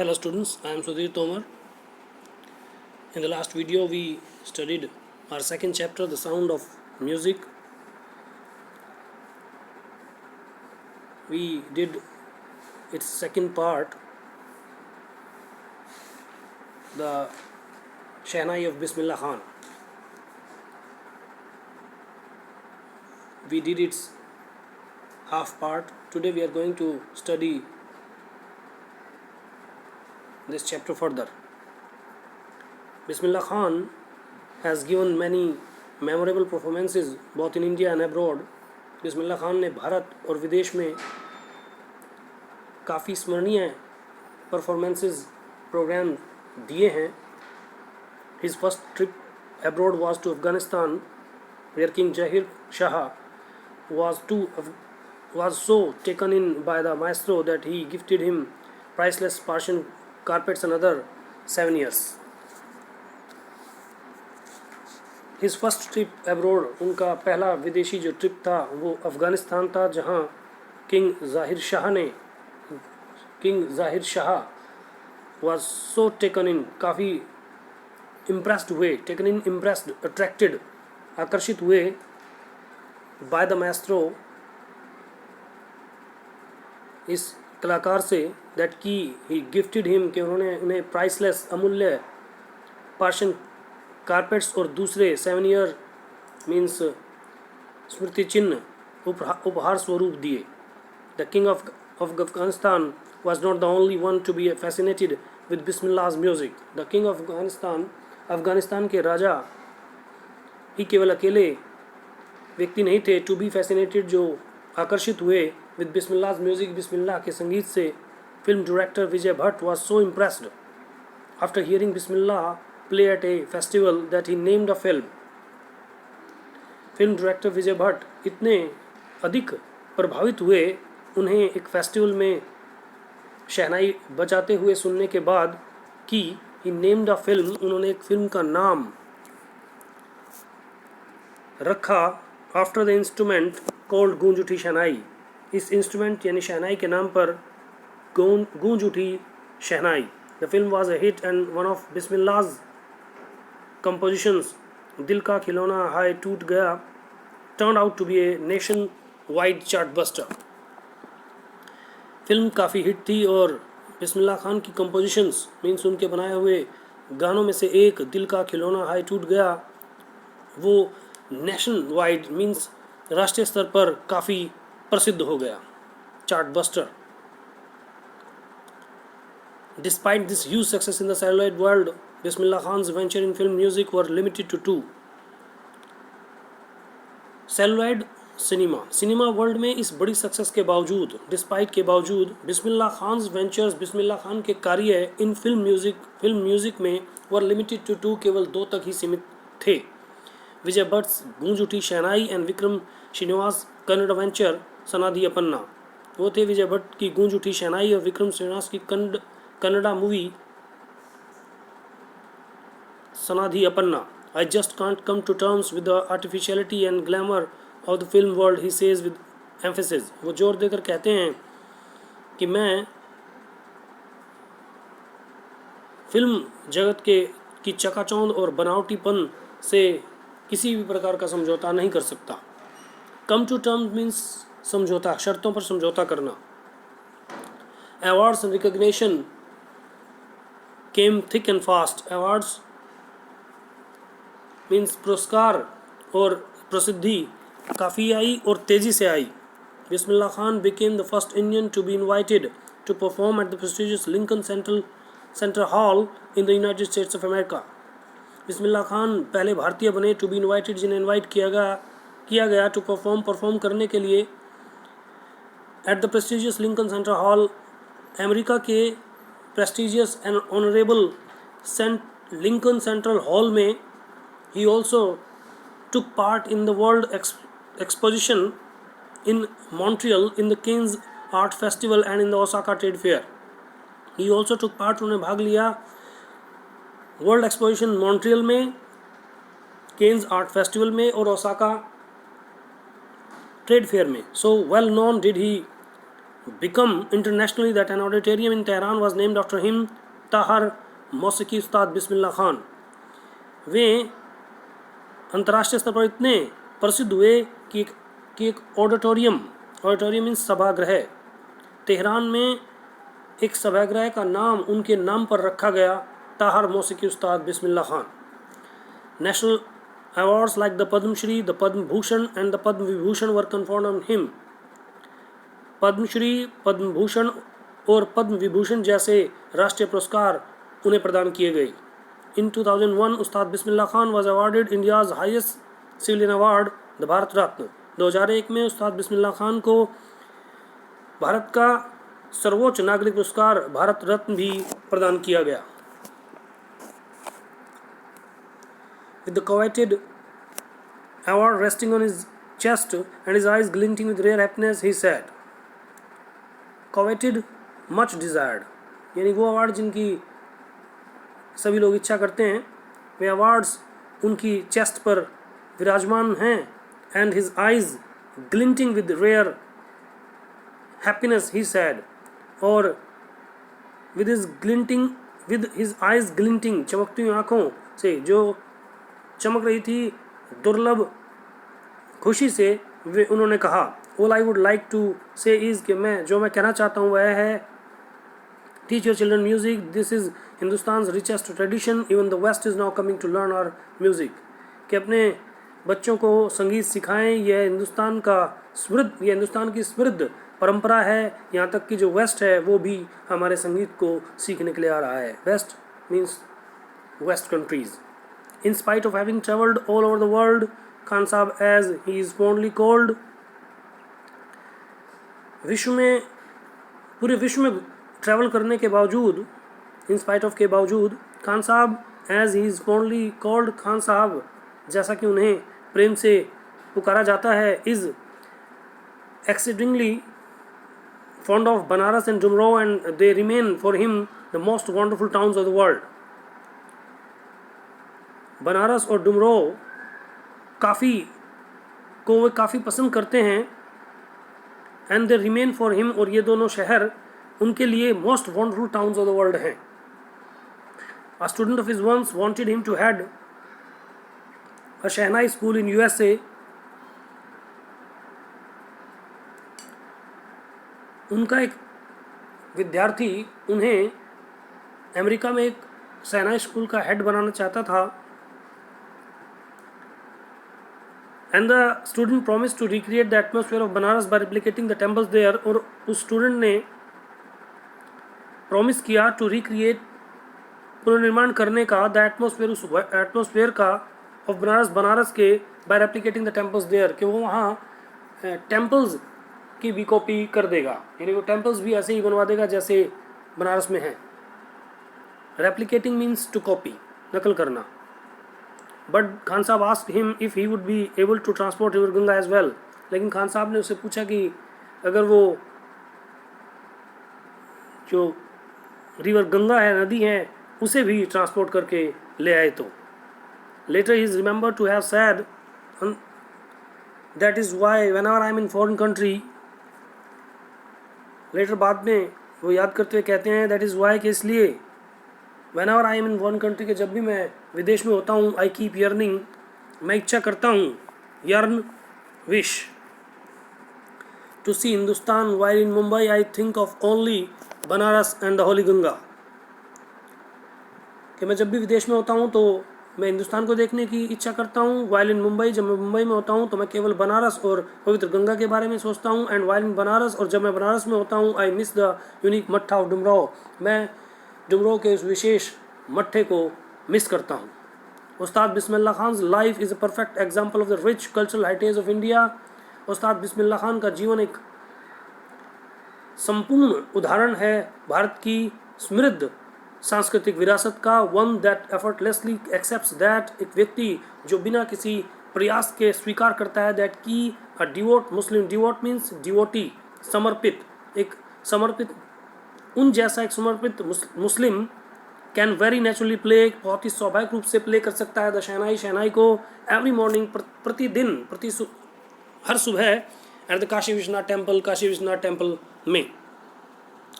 Hello students, I am Sudhir Tomar. In the last video we studied our second chapter, the sound of music. We did its second part, the Shehnai of Bismillah Khan. We did its half part. Today we are going to study this chapter further. Bismillah Khan has given many memorable performances both in India and abroad. Bismillah Khan ने भारत और विदेश में काफ़ी स्मरणीय performances programme दिए हैं. His first trip abroad was to Afghanistan, where King Zahir Shah was so taken in by the maestro that he gifted him priceless Persian carpets another 7 years. His first trip abroad, उनका पहला विदेशी जो trip था वो अफ़गानिस्तान था, जहाँ king ज़ाहिर Shah was so taken in, काफ़ी attracted, आकर्षित हुए by the maestro, इस कलाकार से, that he gifted him, कि उन्हें priceless अमूल्य पर्शियन कारपेट्स और दूसरे 7 ईयर मीन्स स्मृति चिन्ह उपहार स्वरूप दिए. The king of Afghanistan was not the only one to be fascinated with Bismillah's music. The king of Afghanistan के राजा ही केवल अकेले व्यक्ति नहीं थे to be fascinated, जो आकर्षित हुए with Bismillah's music, बिस्मिल्लाह के संगीत से. Film director Vijay Bhatt was so impressed after hearing Bismillah play at a festival that he named a film. Film director Vijay Bhatt इतने अधिक प्रभावित हुए उन्हें एक फेस्टिवल में शहनाई बजाते हुए सुनने के बाद कि he named a film, उन्होंने एक फिल्म का नाम रखा after the instrument called गूंज उठी शहनाई. इस इंस्ट्रूमेंट यानी शहनाई के नाम पर गूंज उठी शहनाई. The film was a hit and one of Bismillah's compositions, दिल का खिलौना हाय टूट गया, turned out to be a nationwide chartbuster. Film काफ़ी हिट थी और बिस्मिल्लाह खान की कंपोजिशंस मीन्स उनके बनाए हुए गानों में से एक दिल का खिलौना हाय टूट गया वो नेशन वाइड मीन्स राष्ट्रीय स्तर पर काफ़ी प्रसिद्ध हो गया, chartbuster. Despite this huge success in the celluloid world, Bismillah Khan's venture in film music were limited to two. Celluloid cinema world में इस बड़ी सक्सेस के बावजूद, डिस्पाइट के बावजूद, बिस्मिल्लाह खान्स वेंचर्स, बिस्मिल्लाह खान के कार्य इन फिल्म म्यूजिक में वर लिमिटेड टू 2, केवल 2 तक ही सीमित थे. विजय भट्ट गूंज उठी शहनाई एंड विक्रम श्रीनिवास कन्नड़ वेंचर सनाधि अपन्ना. वो थे विजय भट्ट की गूंज उठी शहनाई और विक्रम श्रीनिवास की Kannada movie Sanadhi Apanna. I just can't come to terms with the artificiality and glamour of the film world, he says with emphasis. वो जोर देकर कहते हैं कि मैं फिल्म जगत की चकाचौंध और बनावटीपन से किसी भी प्रकार का समझौता नहीं कर सकता. Come to terms means समझौता, शर्तों पर समझौता करना. Awards and recognition came thick and fast. Awards means पुरस्कार और प्रसिद्धि काफ़ी आई और तेज़ी से आई. Bismillah Khan became the first Indian to be invited to perform at the prestigious Lincoln Center Hall in the United States of America. Bismillah Khan पहले भारतीय बने to be invited, जिन्हें इनवाइट किया गया to परफॉर्म करने के लिए at the prestigious Lincoln Center Hall, America के prestigious and honorable Lincoln Central Hall में. He also took part in the World Exposition in Montreal, in the Cannes Art Festival and in the Osaka Trade Fair. He also took part, उन्होंने भाग लिया World Exposition Montreal में, Cannes Art Festival में और Osaka Trade Fair में. So well known did he become internationally that an auditorium in Tehran was named after him, Tahar मौसीकी Ustad Bismillah Khan. वे अंतर्राष्ट्रीय स्तर पर इतने प्रसिद्ध हुए कि एक ऑडिटोरियम मीन्स सभागृह, तेहरान में एक सभागृह का नाम उनके नाम पर रखा गया, ताहर मौसीकी Ustad Bismillah Khan. National awards like the Padmashri, the Padma Bhushan and the Padma Vibhushan were conferred on him. Padmashri, Padma Bhushan और पद्म विभूषण जैसे राष्ट्रीय पुरस्कार उन्हें प्रदान किए गए। In 2001 Ustad Bismillah Khan was awarded India's highest civilian award, the Bharat Ratna. 2001 में उस्ताद बिस्मिल्लाह खान को भारत का सर्वोच्च नागरिक पुरस्कार भारत रत्न भी प्रदान किया गया। With the coveted award resting on his chest and his eyes glinting with rare happiness, he said, coveted, much desired, यानी वो अवार्ड जिनकी सभी लोग इच्छा करते हैं, वे अवार्ड्स उनकी चेस्ट पर विराजमान हैं। And his eyes glinting with rare happiness, he said, और विद हिज आइज ग्लिंटिंग, चमकती हुई आँखों से जो चमक रही थी दुर्लभ खुशी से, वे उन्होंने कहा, all I would like to say is, कि मैं कहना चाहता हूँ वह है, teach your children music, this is Hindustan richest tradition, even the West is now coming to learn our music. कि अपने बच्चों को संगीत सिखाएं, यह हिंदुस्तान की समृद्ध परंपरा है, यहाँ तक कि जो वेस्ट है वो भी हमारे संगीत को सीखने के लिए आ रहा है। West means west countries. In spite of having travelled all over the world, Khan साहब as he is fondly called, पूरे विश्व में ट्रैवल करने के बावजूद, इन स्पाइट ऑफ के बावजूद, खान साहब as he is fondly called, Khan Sahab जैसा कि उन्हें प्रेम से पुकारा जाता है, is exceedingly fond of Banaras and Dumro, and they remain for him the most wonderful towns of the world. Banaras और डुमरो वे काफ़ी पसंद करते हैं, and they remain for him, और ये दोनों शहर उनके लिए most wonderful towns of the world हैं। A student of his once wanted him to head a Shehnai school in USA. उनका एक विद्यार्थी उन्हें अमेरिका में एक शहनाई स्कूल का हेड बनाना चाहता था। And the student promise to recreate the atmosphere of Banaras by replicating the temples there, और उस स्टूडेंट ने प्रॉमिस किया टू रिक्रिएट, पुनर्निर्माण करने का, द एटमॉस्फेयर, उस एटमॉस्फेयर का, ऑफ बनारस के, by replicating the temples there, कि वो वहाँ टेम्पल्स की भी कॉपी कर देगा, यानी वो टेम्पल्स भी ऐसे ही बनवा देगा जैसे बनारस में है। रेप्लिकेटिंग मीन्स टू कॉपी, नकल करना। But Khan Sahab asked him if he would be able to transport river Ganga as well, लेकिन खान साहब ने उससे पूछा कि अगर वो जो रिवर गंगा है, नदी है, उसे भी ट्रांसपोर्ट करके ले आए तो। Later he is remember to have said that is why whenever I am in foreign country, later बाद में वो याद करते हुए कहते हैं, दैट इज़ वाई, कि इसलिए, when ever I am in one country, के जब भी मैं विदेश में होता हूँ, आई कीप यर्निंग, मैं इच्छा करता हूँ, yearn, wish, to see Hindustan, while in Mumbai I think of only Banaras and the holy Ganga, कि मैं जब भी विदेश में होता हूँ तो मैं हिंदुस्तान को देखने की इच्छा करता हूँ, वाइल इन मुंबई, जब मैं मुंबई में होता हूँ तो मैं केवल बनारस और पवित्र गंगा के बारे में सोचता हूँ, एंड वाइल इन बनारस, और जब मैं बनारस में होता हूँ, आई मिस द यूनिक मट्ठा ऑफ डुमरो, मैं डुमरो के उस विशेष मट्ठे को मिस करता हूँ। Ustad Bismillah Khan life is a perfect example of the rich cultural heritage of India. Ustad Bismillah Khan का जीवन एक संपूर्ण उदाहरण है भारत की समृद्ध सांस्कृतिक विरासत का। One that effortlessly accepts that, एक व्यक्ति जो बिना किसी प्रयास के स्वीकार करता है, दैट की अ डिवोट मुस्लिम, डिवोट मीन्स डिवोटी, समर्पित, एक समर्पित, उन जैसा एक समर्पित मुस्लिम कैन वेरी नेचुरली प्ले, बहुत ही स्वाभाविक रूप से प्ले कर सकता है द शहनाई को एवरी मॉर्निंग, प्रतिदिन, हर सुबह, at the Kashi Vishwanath temple में.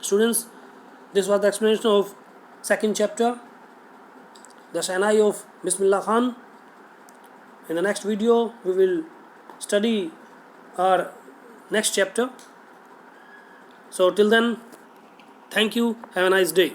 Students, this was the explanation of second chapter, the Sahnai of Bismillah Khan. In the next video, we will study our next chapter. So till then, thank you. Have a nice day.